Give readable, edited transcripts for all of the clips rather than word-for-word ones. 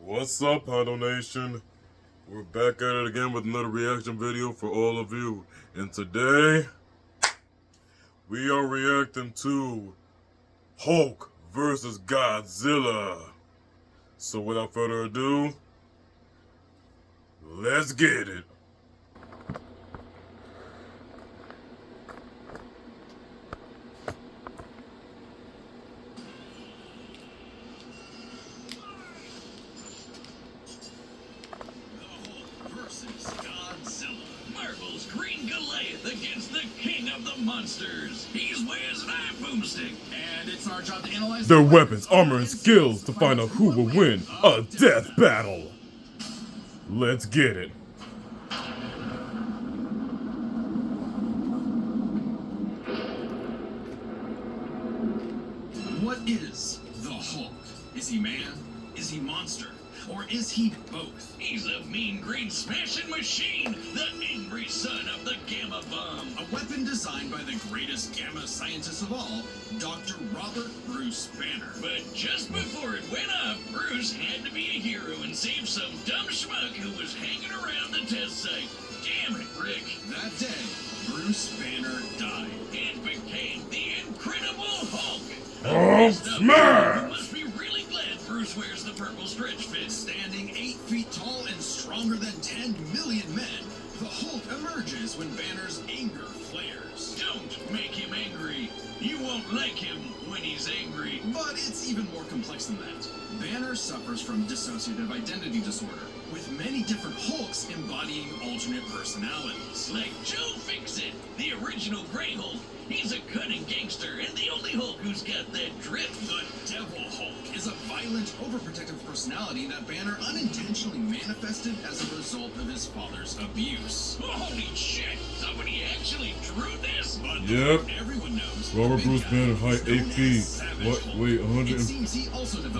What's up, Hondo Nation? We're back at it again with another reaction video for all of you. And today, we are reacting to Hulk versus Godzilla. So without further ado, let's get it. Godzilla, Marvel's Green Goliath against the king of the monsters. He's weighs an iron boomstick, and it's our job to analyze their weapons, armor, and skills to find out who will win a death battle. Let's get it. What is the Hulk? Is he man? Is he monster? Or is he both? He's a mean green smashing machine, the angry son of the Gamma Bomb. A weapon designed by the greatest Gamma scientist of all, Dr. Robert Bruce Banner. But just before it went off, Bruce had to be a hero and save some dumb schmuck who was hanging around the test site. Damn it, Rick. That day, Bruce Banner died and became the Incredible Hulk. Oh, smash! Must be really glad Bruce wears the purple stretch fit. Standing 8 feet tall and stronger than 10 million men, the Hulk emerges when Banner's anger flares. Don't make him angry. You won't like him when he's angry. But it's even more complex than that. Banner suffers from dissociative identity disorder, with many different Hulks embodying alternate personalities. Like Joe Fixit, the original Grey Hulk. He's a cunning gangster and the only Hulk who's got that drip. The Devil Hulk is a violent, overprotective personality that Banner unintentionally manifested as a result of his father's abuse. Holy shit! Somebody actually drew this? But yep. Everyone knows. Robert Bruce Banner, height 8 feet. Weight 1,400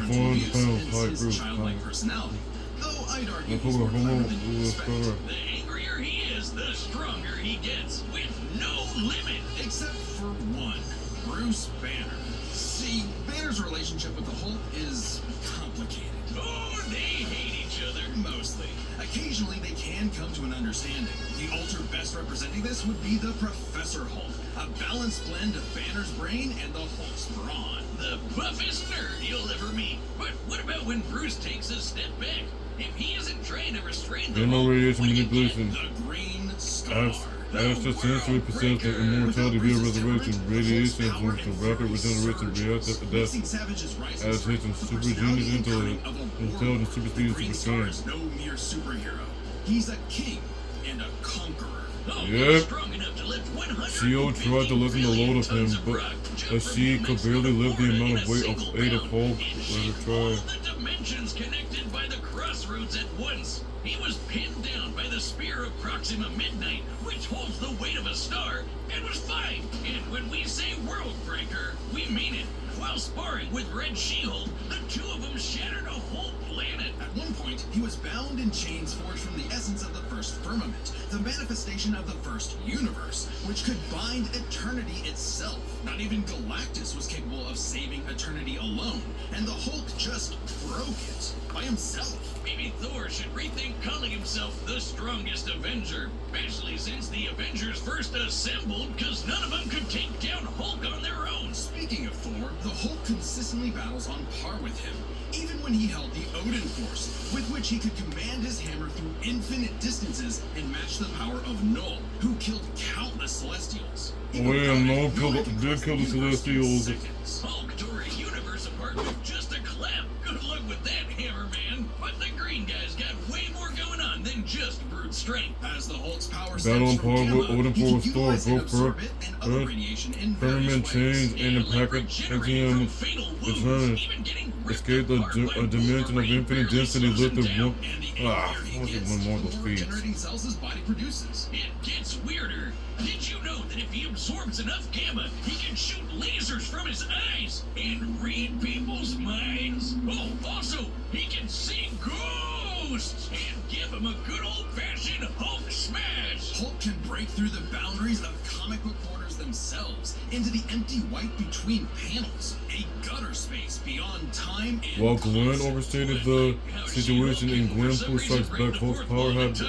pounds. Height Bruce. Childlike personality. Though I'd argue he's more clever than you expect. The angrier he is, the stronger he gets, with no limit. Except for one, Bruce Banner. See, Banner's relationship with the Hulk is complicated. Oh, they hate each other. Mostly. Occasionally, they can come to an understanding. The alter best representing this would be the Professor Hulk, a balanced blend of Banner's brain and the Hulk's brawn. The buffest nerd you'll ever meet. But what about when Bruce takes a step back? If he isn't trying to restrain the Hulk, radiation what do you get? manipulation. The Green Scar. As the sensory possessed the immortality via resurrection, radiation influence to rapid regeneration, reactive death, adaptation, super genius intelligence, super speed, super strength. No mere superhero. He's a king and a conqueror. Yep. She-O tried to lessen the load of him, but as she could barely lift the amount of weight of 8 of Hulk, let her try. The dimensions connected by the crossroads at once. He was pinned down by the spear of Proxima Midnight, which holds the weight of a star, and was fine. And when we say world breaker, we mean it. While sparring with Red She-Hulk, the two of them shattered a whole planet. At one point, he was bound in chains forged from the essence of the first firmament, the manifestation of the first universe, which could bind eternity itself. Not even Galactus was capable of saving eternity alone, and the Hulk just broke it by himself. Maybe Thor should rethink calling himself the strongest Avenger, especially since the Avengers first assembled because none of them could take down Hulk on their own. Speaking of Thor, the Hulk consistently battles on par with him, even when he held the Odin Force, with which he could command his hammer through infinite distances and match the power of Null, who killed countless Celestials. Null did kill the Celestials. Hulk tore a universe apart with just a clap. Good luck with that, hammer man. But the green guy's got way more going on than just brute strength. As the Hulk's power battle on par with Odin Force Thor, both firmament change and impacted him return. Escaped a dimension of infinite density, lifted one. I want to one more of those feats. It gets weirder. Did you know that if he absorbs enough gamma, he can shoot lasers from his eyes and read people's minds? Oh, also, he can see ghosts and give him a good old-fashioned Hulk smash. Hulk can break through the boundaries of comic book borders themselves into the empty white between panels, a gutter space beyond time and While Gwen cause. overstated the situation in Gwenpool Strikes Back, Hulk's power had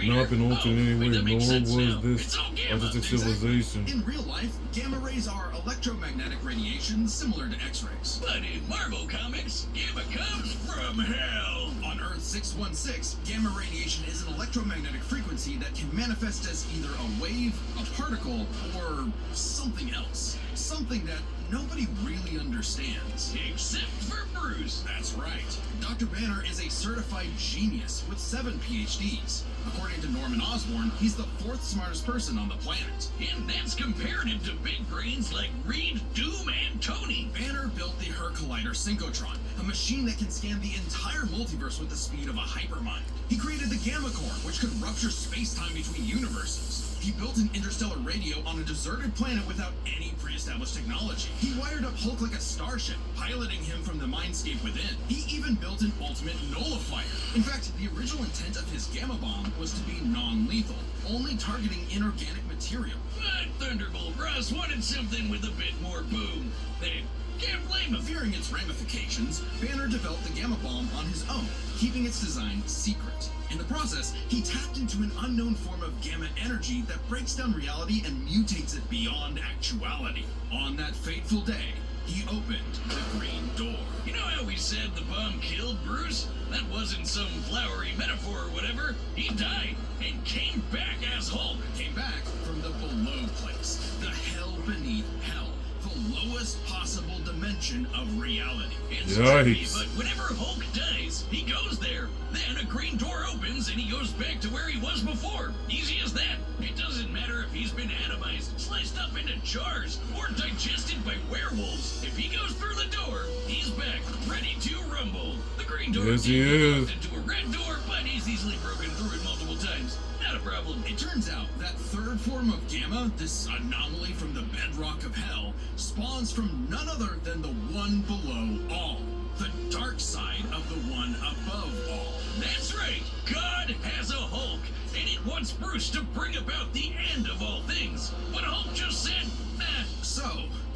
not been altered in any way, nor was this artistic civilization. In real life, gamma rays are electromagnetic radiation similar to X-rays. But in Marvel Comics, gamma comes from hell. On Earth 616, gamma radiation is an electromagnetic frequency that can manifest as either a wave, a particle, or something else. Something that nobody really understands. Except for Bruce. That's right. Dr. Banner is a certified genius with 7 PhDs. According to Norman Osborn, he's the 4th smartest person on the planet. And that's comparative to big brains like Reed, Doom, and Tony. Banner built the Her Collider Synchrotron, a machine that can scan the entire multiverse with the speed of a hypermind. He created the Gamma Core, which could rupture space-time between universes. He built an interstellar radio on a deserted planet without any pre-established technology. He wired up Hulk like a starship, piloting him from the mindscape within. He even built an ultimate nullifier. In fact, the original intent of his Gamma Bomb was to be non-lethal, only targeting inorganic material. But Thunderbolt Ross wanted something with a bit more boom. They can't blame him. Fearing its ramifications, Banner developed the Gamma Bomb on his own, keeping its design secret. In the process, he tapped into an unknown form of gamma energy that breaks down reality and mutates it beyond actuality. On that fateful day, he opened the Green Door. You know how we said the bomb killed Bruce? That wasn't some flowery metaphor or whatever. He died and came back as Hulk. Came back from the below place, the hell beneath hell, the lowest possible dimension of reality. It's tricky, Yikes. but whenever Hulk dies, he goes there. Then a green door opens and he goes back to where he was before. Easy as that. It doesn't matter if he's been atomized, sliced up into jars, or digested by werewolves. If he goes through the door, he's back, ready to rumble. The green door Yes, he is. into a red door, but he's easily broken through it multiple times. Not a problem. It turns out that third form of gamma, this anomaly from the bedrock of hell, spawns from none other than the one below all. The dark side of the one above all. That's right. God has a Hulk, and it wants Bruce to bring about the end of all things. But Hulk just said, nah. So,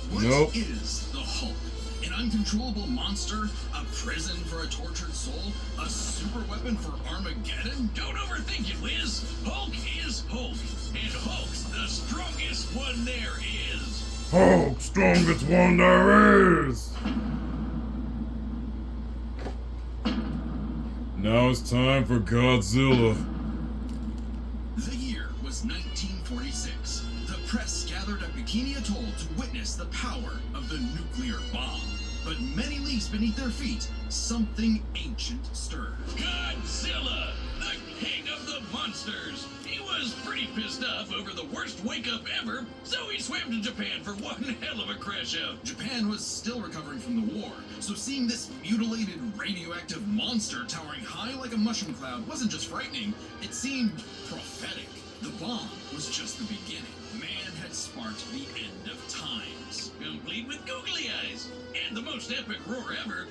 what Nope. is the Hulk? An uncontrollable monster? A prison for a tortured soul? A super weapon for Armageddon? Don't overthink it, Wiz. Hulk is Hulk, and Hulk's the strongest one there is. Hulk, strongest one there is! Now it's time for Godzilla. The year was 1946. The press gathered at Bikini Atoll to witness the power of the nuclear bomb. But many leagues beneath their feet, something ancient stirred. Godzilla, the king of the monsters. He was pretty pissed off over the worst wake-up ever, so he swam to Japan for one hell of a crash out. Japan was still recovering from the war, so seeing this mutilated radioactive monster towering high like a mushroom cloud wasn't just frightening, it seemed prophetic. The bomb was just the beginning. Man had sparked the end of times. Complete with googly eyes, and the most epic roar ever.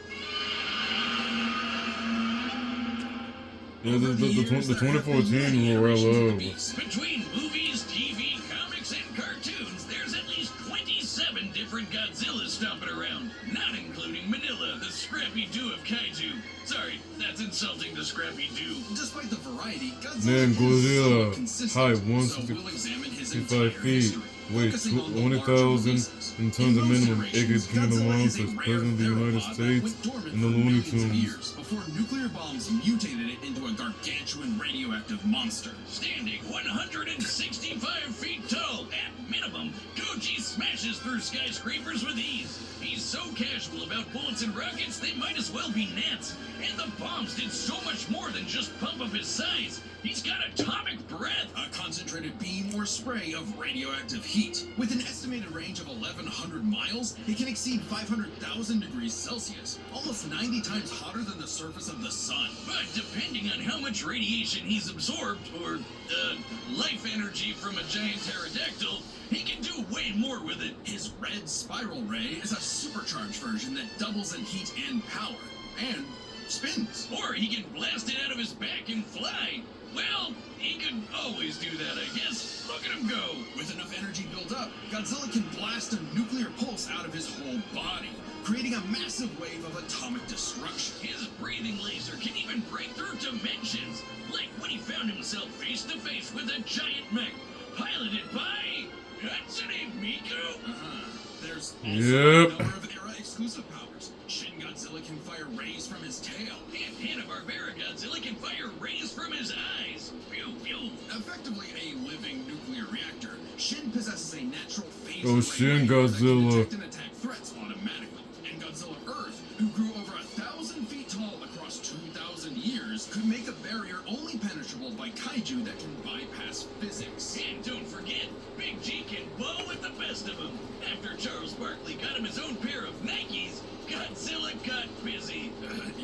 Yeah, Over the years, there have been 2014 many were iterations of the well beast. Between movies, TV, comics, and cartoons, there's at least 27 different Godzillas stomping around, not including Manila, the Scrappy-Doo of kaiju. Sorry, that's insulting to Scrappy-Doo. Despite the variety, Man, Godzilla is Godzilla, somewhat consistent, height so we'll examine his entire 165 feet, history, weight focusing on the larger 20,000 releases. in tons of most minimum iterations, acres King of the Godzilla is a Monsters, rare President of the United theropod that States, went dormant and the for Looney millions of Tunes. years before nuclear bombs mutated it into a gargantuan radioactive monster. Standing 165 feet tall, at minimum, Koji smashes through skyscrapers with ease. He's so casual about bullets and rockets, they might as well be gnats. And the bombs did so much more than just pump up his size. He's got atomic breath. A concentrated beam or spray of radioactive heat. With an estimated range of 1,100 miles, it can exceed 500,000 degrees Celsius, almost 90 times hotter than the surface of the sun. But depending on how much radiation he's absorbed, or, life energy from a giant pterodactyl, he can do way more with it. His red spiral ray is a supercharged version that doubles in heat and power, and spins. Or he can blast it out of his back and fly. Well, He could always do that, I guess. Look at him go. With enough energy built up, Godzilla can blast a nuclear pulse out of his whole body, creating a massive wave of atomic destruction. His breathing laser can even break through dimensions, like when he found himself face to face with a giant mech piloted by Hatsune Miku. There's also Yep. a number of era-exclusive powers. Shin Godzilla can fire rays from his tail. And Hanna-Barbera Godzilla can fire rays from his eyes. Pew pew. Effectively a living nuclear reactor, Shin possesses a natural phase Oh, array Shin radar that Godzilla. can detect and attack threats automatically. And Godzilla Earth, who grew over 1,000 feet tall across 2,000 years, could make a barrier only penetrable by kaiju that can bypass physics. And don't forget, Big G can bow with the best of them. After Charles Barkley got him his own pair of Nikes, Godzilla got busy.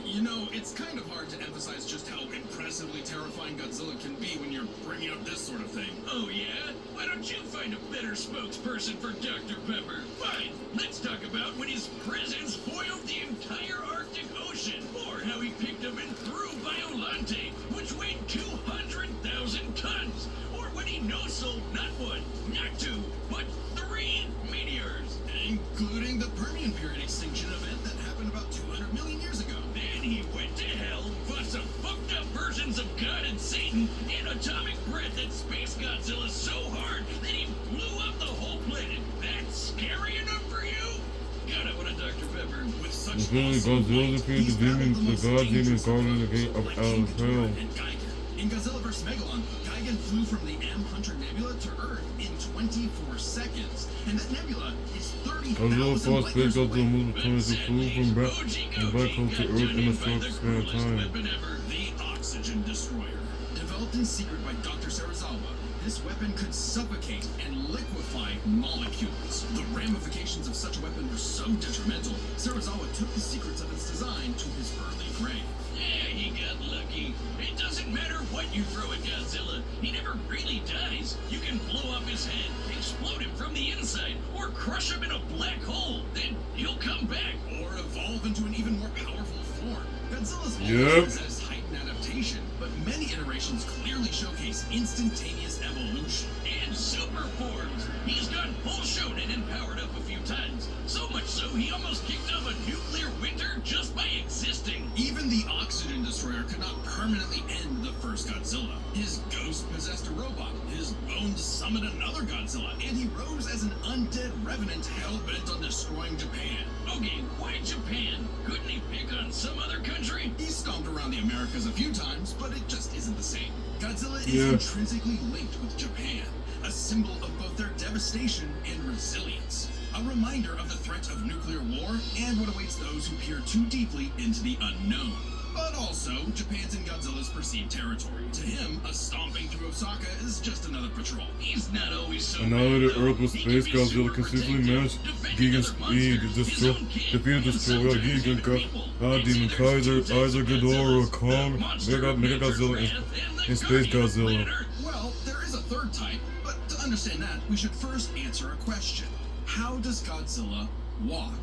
You know, it's kind of hard to emphasize just how impressively terrifying Godzilla can be when you're bringing up this sort of thing. Oh yeah? Why don't you find a better spokesperson for Dr. Pepper? Fine, let's talk about when his presence foiled the entire Arctic Ocean, or how he picked up and threw Violante, which weighed 200,000 tons, or when he no-sold not one, not two, but 3 meteors. Including the Permian period extinction event that happened about 200 million years ago. Then he went to hell, fought some fucked up versions of God and Satan, and atomic breath at Space Godzilla so hard that he blew up the whole planet. That's scary enough for you? God, I want a Dr. Pepper. With such Eventually, awesome Godzilla might, defeated he's the demon, battled the most god demon dangerous guarding the foes, gate of like Hell. King Ghidorah and Gigan. In Godzilla vs. Megalon, Gigan flew from the M Hunter Nebula to Earth in 24 seconds, and that nebula is Godzilla 30,000 fought light Space years Godzilla away. moved But between the sadly, flew from back Goji home to got Earth done in a by short the span of cruelest time. weapon ever. The Oxygen Destroyer. Developed in secret by Dr. Serizawa, this weapon could suffocate and liquefy molecules. The ramifications of such a weapon were so detrimental, Serizawa took the secrets of its design to his early grave. Yeah, he got lucky. It doesn't matter what you throw at Godzilla. He never really dies. You can blow up his head, explode him from the inside, or crush him in a black hole. Then he'll come back. Or evolve into an even more powerful form. Godzilla's Yep. always possessed heightened adaptation, but many iterations clearly showcase instantaneous evolution. And super forms. He's gone full shonen and powered up a few times. So much so he almost kicked off a nuclear winter just by existing. Even the Oxygen Destroyer could not permanently end the first Godzilla. His ghost possessed a robot, his bones summoned another Godzilla, and he rose as an undead revenant hell-bent on destroying Japan. Okay, why Japan? Couldn't he pick on some other country? He stomped around the Americas a few times, but it just isn't the same. Godzilla is Yeah. intrinsically linked with Japan, a symbol of both their devastation and resilience. A reminder of the threat of nuclear war and what awaits those who peer too deeply into the unknown. But also, Japan's in Godzilla's perceived territory. To him, a stomping through Osaka is just another patrol. He's not always so And now that bad, the Earth with though. He Space can be Godzilla super consistently protective, managed defend Gigan's other speed, monsters, his own kid, defeated and Destroyer, sometimes Gigan, other people. God See, Demon, there's Kaiser, two types Isaac of Ghidorah, Godzillas, Kong, the monster Mega of nature's Godzilla, wrath, and the Space guardian of Godzilla. planet Earth. Well, there is a third type, but to understand that, we should first answer a question. How does Godzilla walk?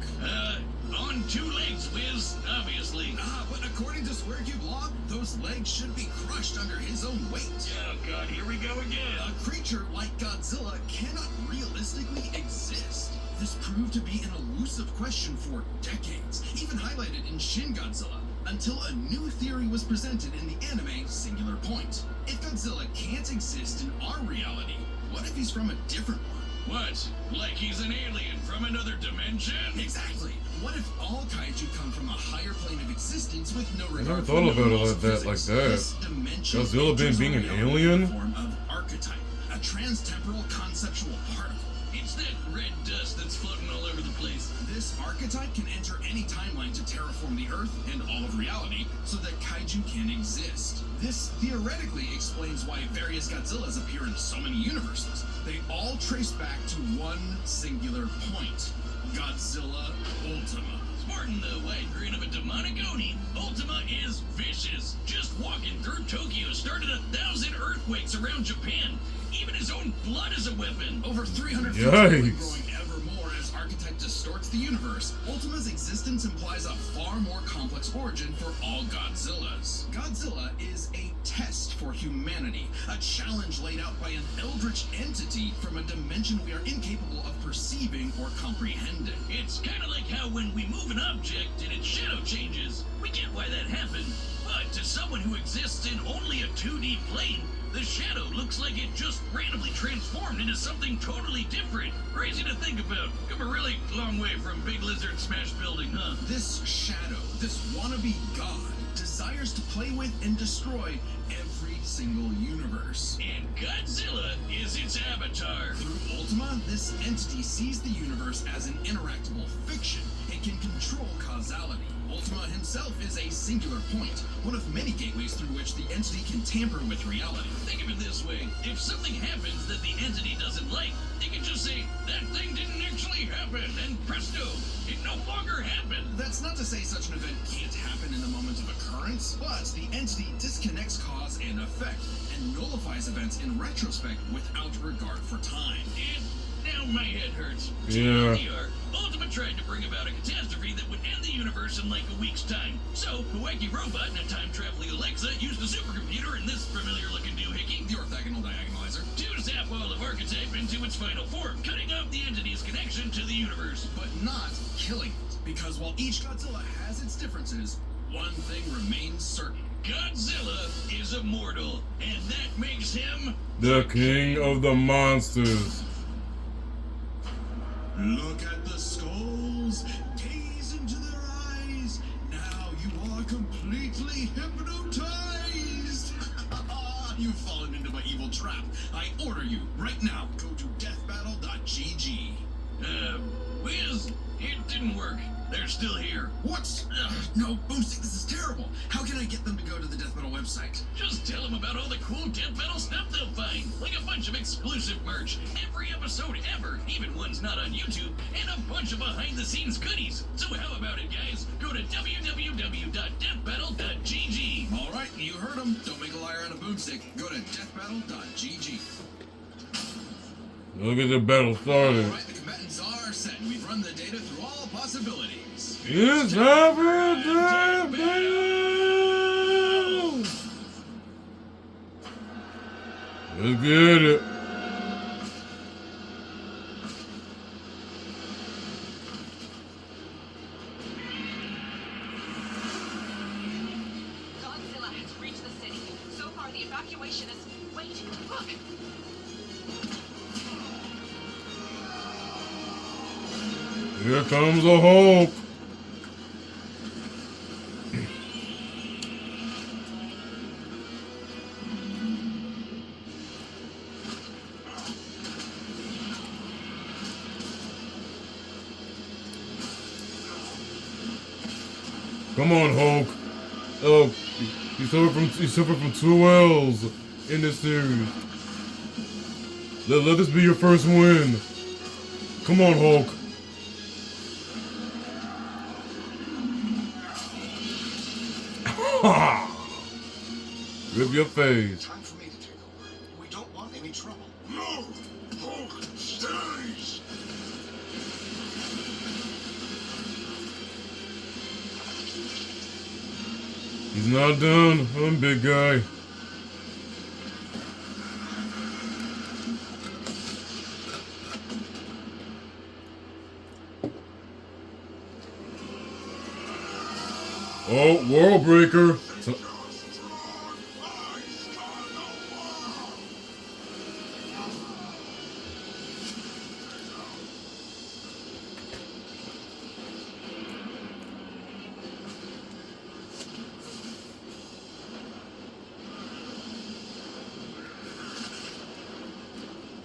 On 2 legs, Wiz, obviously. But according to Square Cube law, those legs should be crushed under his own weight. Oh god, here we go again. A creature like Godzilla cannot realistically exist. This proved to be an elusive question for decades, even highlighted in Shin Godzilla, until a new theory was presented in the anime Singular Point. If Godzilla can't exist in our reality, what if he's from a different one? What? Like he's an alien from another dimension? Exactly. What if all kaiju come from a higher plane of existence with no regard never for thought about it laws like of that, physics? like that. This dimension Godzilla enters being our an reality alien? in the form of archetype, a transtemporal conceptual particle. It's that red dust that's floating all over the place. This archetype can enter any timeline to terraform the Earth and all of reality so that kaiju can exist. This theoretically explains why various Godzillas appear in so many universes. They all trace back to one singular point: Godzilla Ultima. Sporting the white grin of a demonic Oni, Ultima is vicious. Just walking through Tokyo started 1,000 earthquakes around Japan. Even his own blood is a weapon. Over 300 feet Yikes. tall and growing ever more as archetype distorts the universe, Ultima's existence implies a far more complex origin for all Godzillas. Godzilla is a test for humanity, a challenge laid out by an eldritch entity from a dimension we are incapable of perceiving or comprehending. It's kind of like how when we move an object and its shadow changes, we get why that happened. But to someone who exists in only a 2D plane, the shadow looks like it just randomly transformed into something totally different. Crazy to think about. Come a really long way from Big Lizard Smash Building, huh? This shadow, this wannabe god, desires to play with and destroy every single universe. And Godzilla is its avatar. Through Ultima, this entity sees the universe as an interactable fiction. It can control causality. Ultima himself is a singular point, one of many gateways through which the entity can tamper with reality. Think of it this way. If something happens that the entity doesn't like, they can just say, that thing didn't actually happen, and presto, it no longer happened. That's not to say such an event can't happen in the moment of occurrence, but the entity disconnects cause and effect, and nullifies events in retrospect without regard for time. And now my head hurts. Yeah. TLDR, Ultima tried to bring about a catastrophe that would end the universe in like a week's time. So, the wacky robot and a time-traveling Alexa used a supercomputer and this familiar-looking doohickey, The orthogonal diagonalizer. to zap all of Archetype into its final form, cutting off the entity's connection to the universe. But not killing it, because while each Godzilla has its differences, one thing remains certain. Godzilla is immortal, and that makes him The king of the monsters. Look at the skulls, gaze into their eyes. Now you are completely hypnotized. You've fallen into my evil trap. I order you, right now, go to deathbattle.gg. Wiz, it didn't work. They're still here. What? No, Boomstick, this is terrible. How can I get them to go to the Death Battle website? Just tell them about all the cool Death Battle stuff they'll find, like a bunch of exclusive merch, every episode ever, even ones not on YouTube, and a bunch of behind-the-scenes goodies. So how about it, guys? Go to www.deathbattle.gg. All right, you heard them. Don't make a liar out of Boomstick. Go to deathbattle.gg. Look at the battle started. All right, the combatants are set. We've run the data through all possibilities. It's time for a death battle. Let's get it. Godzilla has reached the city. So far, the evacuation is... Wait, look! Here comes a hope. Come on, Hulk. Oh, you suffered from 2 L's in this series. Let this be your first win. Come on, Hulk. Rip your face. Time for me to take over. We don't want any trouble. No! Hulk stays! He's not done. I'm big guy. Oh, World Breaker.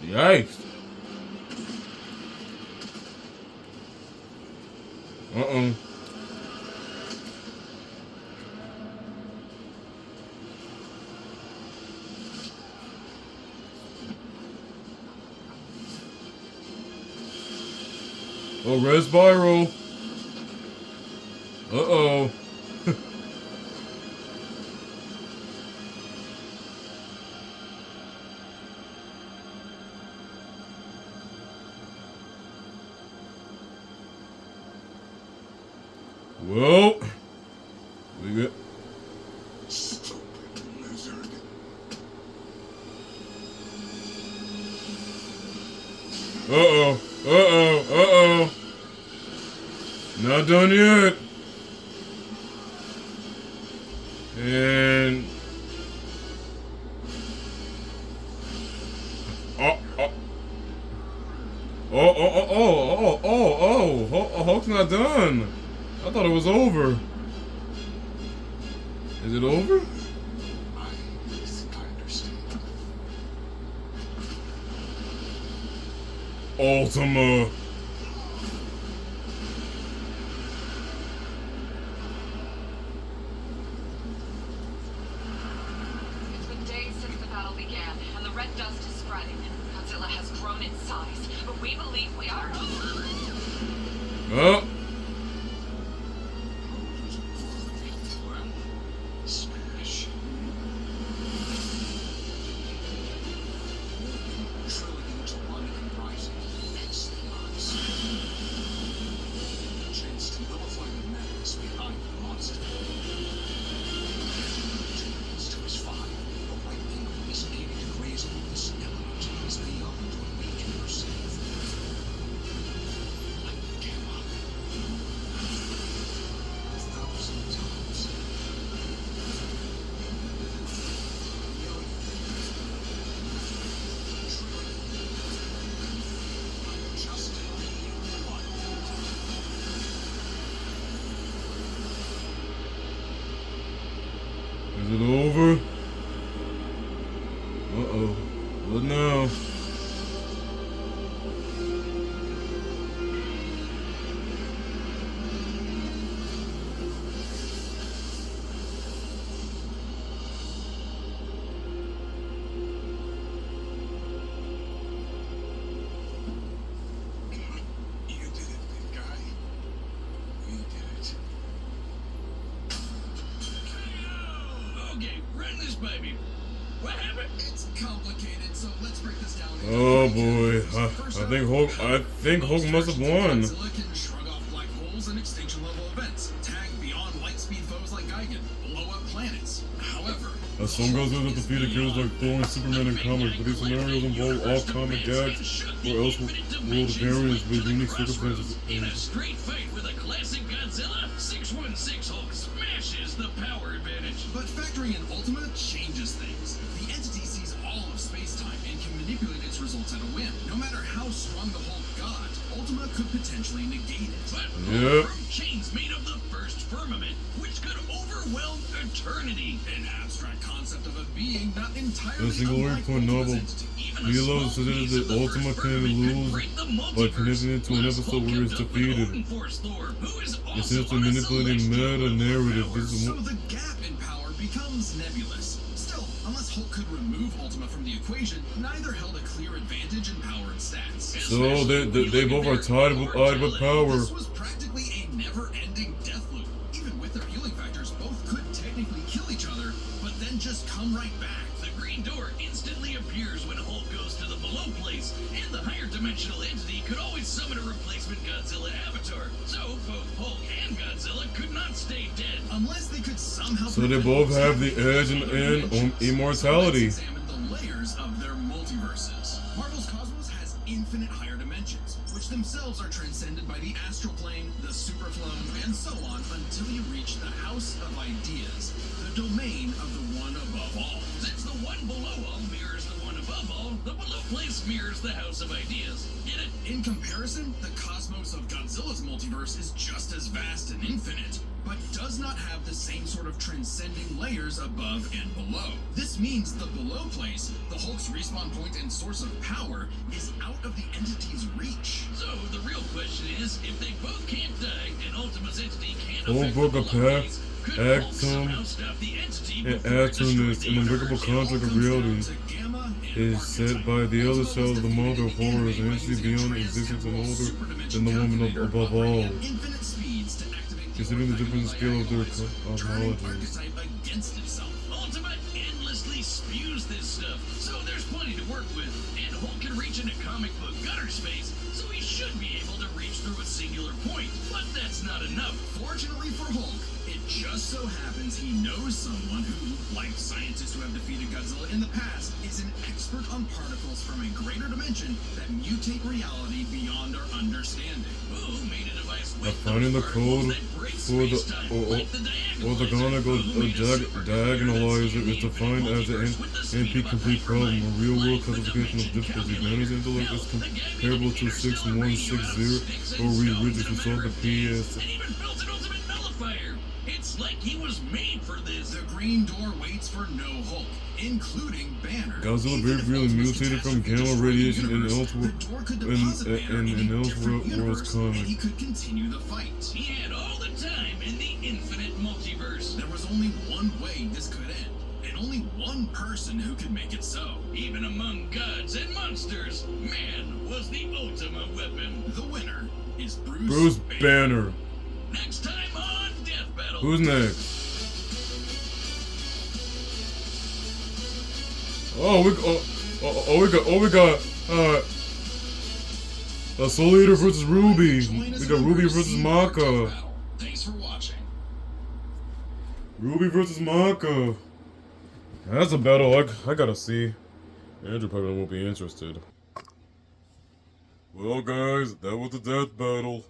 Yikes. Uh-oh. Oh, red spiral. Uh-oh. Well, we got... Stupid lizard. Uh-oh. Uh-oh. Uh-oh. Not done yet. And... Hulk's not done. I thought it was over. Is it over? I think I understand. Ultima. It's been days since the battle began, and the red dust is spreading. Godzilla has grown in size, but we believe we are. Oh. Smash. Trillions of one comprising X lots. Chance to nullify the madness behind the monster. Trillions to his fire. The right angle is aiming to raise all this element is beyond what we can perceive. Like gamma. 1,000 times. Is it over? Uh-oh. What now? You did it, big guy. We did it. Okay, run this by me. What happened? It's complicated, so let's break this down. into Oh three boy. pieces. I think Hulk must have won. Godzilla can shrug off black holes and extinction level events, tag beyond light speed foes like Gigan, blow up planets. However, As some goes with defeated characters like Thor and Superman in comics, but these scenarios involve off-comic gags or else world appearances with unique circumstances. In a straight fight with a classic Godzilla, 616 Hulk smashes the power advantage. but factoring in Ultima changes things. The entity sees all of space-time and can manipulate its results at a whim. No matter how strong the Hulk got, Ultima could potentially negate it. But Yep. from chains made of the first firmament, which could overwhelm eternity. An abstract concept of a being not entirely In a single unlike point novel, Ultima's entity. Even a Milo small suggested piece that of the Ultima first can firmament could lose break the by multiverse. connecting it to an Plus, episode Hulk where it's kept up with defeated. Odin Force Thor, who is also Essentially on a manipulating celestial meta-narrative. power. This is So the gap in power becomes nebulous. Still, unless Hulk could remove Ultima from the equation, neither held a clear advantage in power and stats. So they both are tied with power. This was practically a never-ending death loop. Even with their healing factors, both could technically kill each other, but then just come right back. The green door instantly appears when Hulk goes to the below place, and the higher dimensional entity could always summon a replacement Godzilla avatar. So both Hulk and Godzilla could not stay dead. Unless they could somehow. So they both have the edge on immortality. Let's examine the layers of their multiverses. Marvel's Cosmos has infinite higher dimensions, which themselves are transcended by the astral plane, the superflome, and so on until you reach the House of Ideas, the domain of the one above all. Since the one below all mirrors the one above all, the below place mirrors the House of Ideas. Get it? In comparison, the cosmos of Godzilla's multiverse is just as vast and infinite, but does not have the same sort of transcending layers above and below. This means the below place, the Hulk's respawn point and source of power, is out of the entity's reach. So the real question is, if they both can't die and Ultima's entity can't Whole affect book the of below Pact, place, could Hulk Atom, somehow stop the entity and before it destroyed Atomness, the an unbreakable universe? conflict of reality, is set by the other cell of the mother of horrors, an entity beyond existence and older than the woman above all. Infinite speeds to activate Considering the different scale of their turning cosmologies. archetype against itself. Ultima endlessly spews this stuff, so there's plenty to work with. And Hulk can reach into comic book gutter space, so he should be able to reach through a singular point. But that's not enough. Fortunately for Hulk, It just so happens he knows someone who, like scientists who have defeated Godzilla in the past, is an expert on particles from a greater dimension that mutate reality beyond our understanding. Who made a device By with finding the those code particles that break for the space-time, like the diagonalizer is defined as an NP-complete problem, a real-world classification of difficulty. Man's intellect is comparable to 6160, or we originally solved the PS. And even built an ultimate nullifier. It's like he was made for this. The Green Door waits for no Hulk, including Banner. Godzilla Even if briefly Ultimate's mutated from catastrophe gamma destroyed the radiation in universe, Elseworld, the Door could deposit Banner in a different Elseworld's universe, comic. and he could continue the fight. He had all the time in the infinite multiverse. There was only one way this could end, and only one person who could make it so. Even among gods and monsters, man was the ultimate weapon. The winner is Bruce Banner. Next time on Death Battle. Who's next? We got Soul Eater versus Ruby. We got Ruby versus Maka. Thanks for watching. Ruby versus Maka. That's a battle I gotta see. Andrew probably won't be interested. Well, guys, that was the death battle.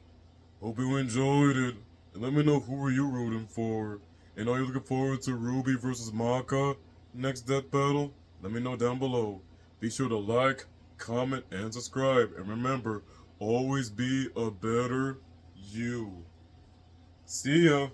Hope you enjoyed it. And let me know who are you rooting for. And are you looking forward to Ruby versus Maka next death battle? Let me know down below. Be sure to like, comment, and subscribe. And remember, always be a better you. See ya.